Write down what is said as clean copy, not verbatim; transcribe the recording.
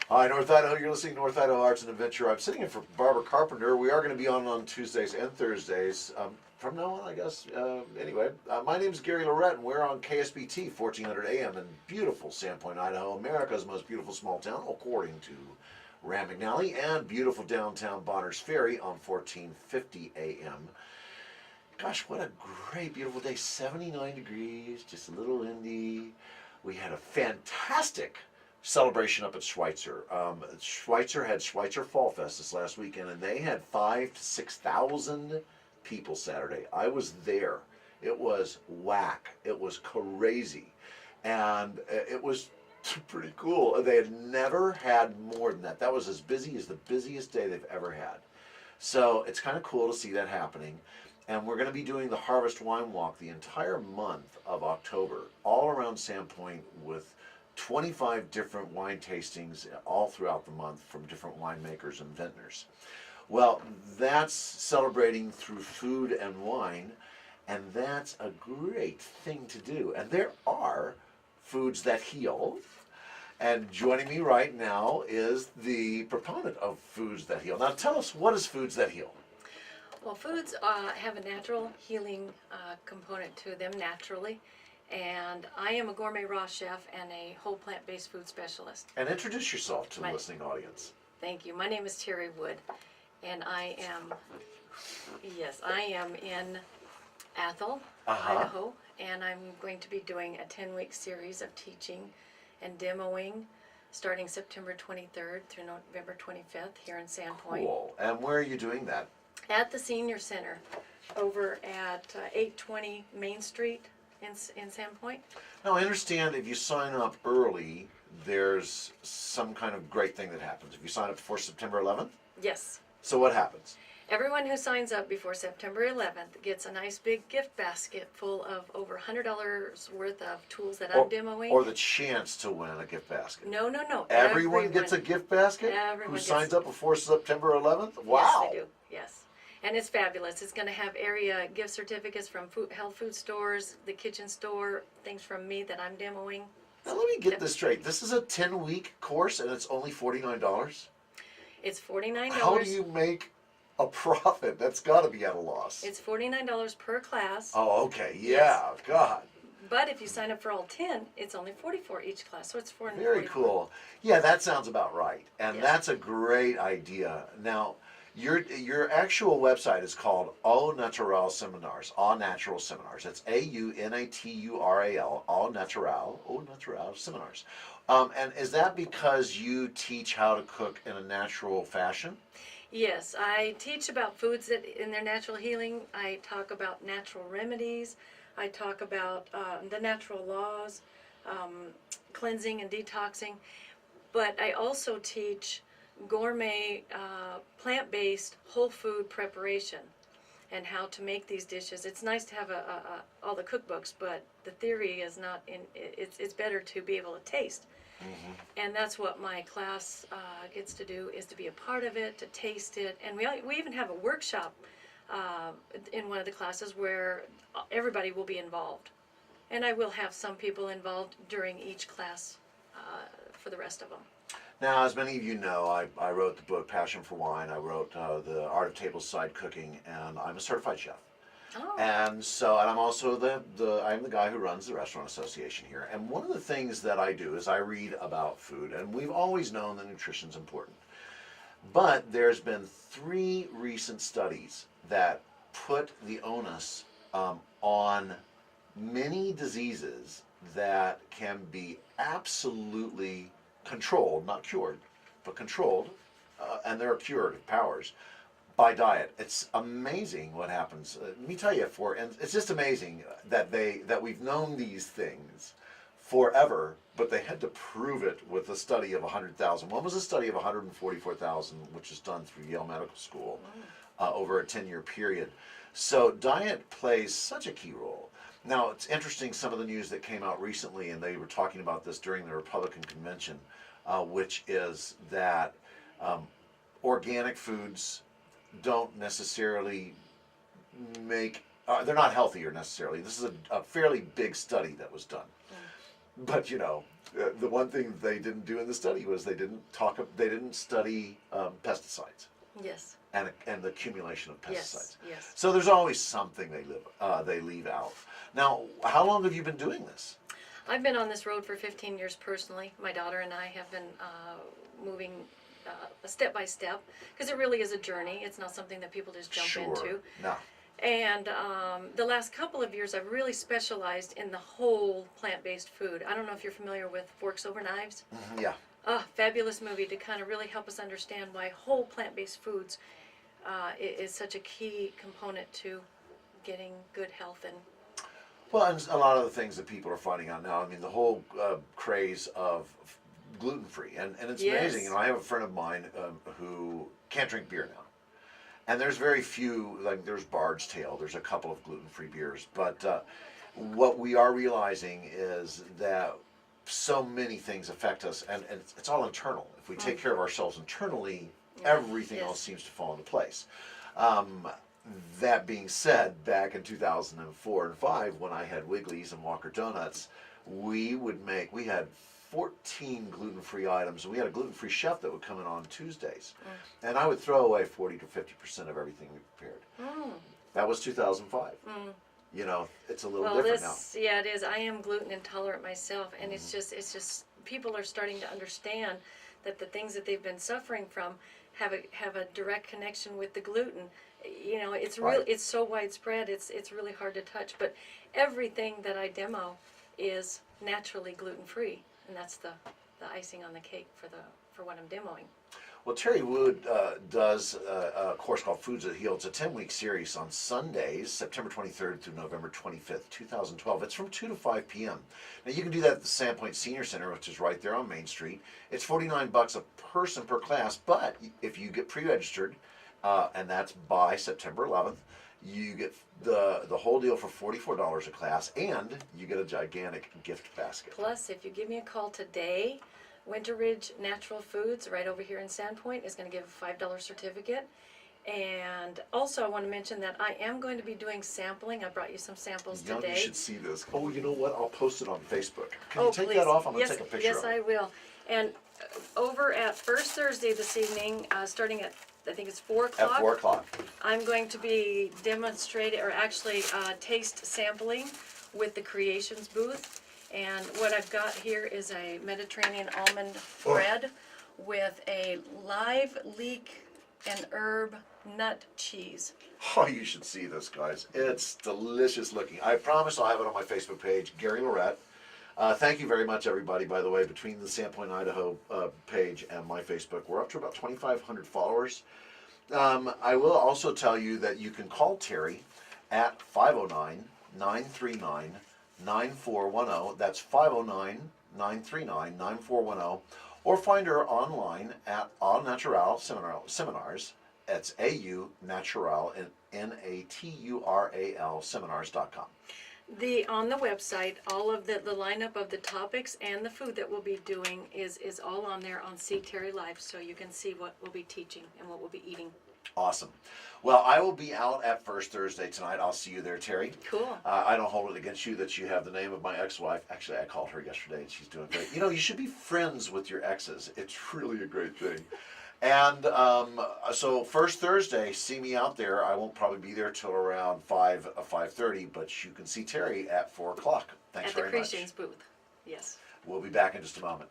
Hi, North Idaho. You're listening to North Idaho Arts and Adventure. I'm sitting in for Barbara Carpenter. We are going to be on Tuesdays and Thursdays. From now on, I guess. Anyway, my name is Gary Lorette, and we're on KSBT 1400 AM in beautiful Sandpoint, Idaho, America's most beautiful small town, according to Rand McNally, and beautiful downtown Bonners Ferry on 1450 AM. Gosh, what a great, beautiful day. 79 degrees, just a little windy. We had a fantastic celebration up at Schweitzer. Schweitzer had Schweitzer Fall Fest this last weekend, and they had 5,000 to 6,000 people Saturday. I was there. It was whack. It was crazy, and it was pretty cool. They had never had more than that. That was as busy as the busiest day they've ever had. So it's kind of cool to see that happening. And we're going to be doing the Harvest Wine Walk the entire month of October, all around Sandpoint, with 25 different wine tastings all throughout the month from different winemakers and vintners. Well, that's celebrating through food and wine, and that's a great thing to do. And there are foods that heal. And joining me right now is the proponent of Foods That Heal. Now tell us, what is Foods That Heal? Well, foods have a natural healing component to them naturally, and I am a gourmet raw chef and a whole plant-based food specialist. And introduce yourself to the listening audience. Thank you. My name is Terry Wood, and I am in Athol, Idaho, and I'm going to be doing a 10-week series of teaching and demoing starting September 23rd through November 25th here in Sandpoint. Cool. And where are you doing that? At the Senior Center over at 820 Main Street in Sandpoint. Now, I understand if you sign up early, there's some kind of great thing that happens. If you sign up before September 11th? Yes. So what happens? Everyone who signs up before September 11th gets a nice big gift basket full of over $100 worth of tools that I'm demoing. Or the chance to win a gift basket. No, no, no. Everyone gets a gift basket? Everyone who signs up before September 11th? Wow. Yes, they do. Yes. And it's fabulous. It's going to have area gift certificates from health food stores, the kitchen store, things from me that I'm demoing. Now let me get this straight. This is a 10-week course and it's only $49? It's $49. How do you make a profit? That's got to be at a loss. It's $49 per class. Oh, okay. Yeah. Yes. God. But if you sign up for all 10, it's only $44 each class, so it's $444. Very cool. Yeah, that sounds about right. And Yes. that's a great idea. Now, your actual website is called Au Natural Seminars. Au Natural Seminars. It's AUNATURAL. Au Natural Seminars. And is that because you teach how to cook in a natural fashion? Yes, I teach about foods that in their natural healing. I talk about natural remedies. I talk about the natural laws, cleansing and detoxing. But I also teach gourmet, plant-based, whole food preparation and how to make these dishes. It's nice to have all the cookbooks, but the theory is not in. It's better to be able to taste. Mm-hmm. And that's what my class gets to do, is to be a part of it, to taste it. And we even have a workshop in one of the classes where everybody will be involved. And I will have some people involved during each class for the rest of them. Now, as many of you know, I wrote the book Passion for Wine. I wrote The Art of Tableside Cooking, and I'm a certified chef. Oh. And I'm also I'm the guy who runs the Restaurant Association here. And one of the things that I do is I read about food, and we've always known that nutrition's important. But there's been 3 recent studies that put the onus on many diseases that can be absolutely controlled, not cured, but controlled, and there are curative powers by diet. It's amazing what happens. Let me tell you, and it's just amazing that we've known these things forever, but they had to prove it with a study of 100,000. One was a study of 144,000, which is done through Yale Medical School over a 10-year period. So diet plays such a key role. Now, it's interesting, some of the news that came out recently, and they were talking about this during the Republican convention, which is that organic foods don't necessarily they're not healthier necessarily. This is a fairly big study that was done. But you know, the one thing they didn't do in the study was they didn't study pesticides Yes, and the accumulation of pesticides. yes, yes. So there's always something they leave out. Now, how long have you been doing this? I've been on this road for 15 years personally. My daughter and I have been moving step by step, because it really is a journey. It's not something that people just jump into. No. And the last couple of years, I've really specialized in the whole plant-based food. I don't know if you're familiar with Forks Over Knives. Yeah. Fabulous movie to kind of really help us understand why whole plant-based foods is such a key component to getting good health. And Well, and a lot of the things that people are finding out now, I mean, the whole craze of gluten-free, and it's Yes. amazing. You know, I have a friend of mine who can't drink beer now. And there's very few, like there's Bard's Tale, there's a couple of gluten-free beers. But what we are realizing is that so many things affect us, and it's all internal. If we take care of ourselves internally, everything Yes. else seems to fall into place. Um, that being said, back in 2004 and 5, when I had Wiggly's and Walker Donuts, we had 14 gluten-free items, and we had a gluten-free chef that would come in on Tuesdays. And I would throw away 40 to 50% of everything we prepared. That was 2005. You know, it's a little well, different yeah, it is. I am gluten intolerant myself, and it's just people are starting to understand that the things that they've been suffering from have a direct connection with the gluten. You know, it's Right. it's so widespread. It's really hard to touch, but everything that I demo is naturally gluten free, and that's the icing on the cake for what I'm demoing. Well, Terry Wood does a course called Foods That Heal. It's a 10-week series on Sundays, September 23rd through November 25th, 2012. It's from 2 to 5 p.m. Now, you can do that at the Sandpoint Senior Center, which is right there on Main Street. It's $49 a person per class, but if you get pre-registered, and that's by September 11th, you get the whole deal for $44 a class, and you get a gigantic gift basket. Plus, if you give me a call today, Winter Ridge Natural Foods, right over here in Sandpoint, is going to give a $5 certificate. And also, I want to mention that I am going to be doing sampling. I brought you some samples You know, today. you should see this. Oh, you know what? I'll post it on Facebook. Can Oh, you take please. that off? I'm going Yes, to take a picture yes, of it. I will. And over at First Thursday this evening, starting at, I think it's 4 o'clock. At 4 o'clock. I'm going to be demonstrating, or actually taste sampling with the Creations booth. And what I've got here is a Mediterranean almond bread with a live leek and herb nut cheese. Oh, you should see this, guys. It's delicious looking. I promise I'll have it on my Facebook page, Gary Lorette. Thank you very much, everybody, by the way, between the Sandpoint, Idaho page and my Facebook. We're up to about 2,500 followers. I will also tell you that you can call Terry at 509-939-9410. That's 509-939-9410. Or find her online at Au Natural Seminars. That's AU Natural, NATURAL Seminars.com. On the website, all of the lineup of the topics and the food that we'll be doing is all on there on See Terry Live, so you can see what we'll be teaching and what we'll be eating. Awesome. Well, I will be out at First Thursday tonight. I'll see you there, Terry. Cool. I don't hold it against you that you have the name of my ex-wife. Actually, I called her yesterday, and she's doing great. You know, you should be friends with your exes. It's really a great thing. And so First Thursday, see me out there. I won't probably be there till around 5:30, but you can see Terry at 4 o'clock. Thanks At the very much. Creations booth. Yes. We'll be back in just a moment.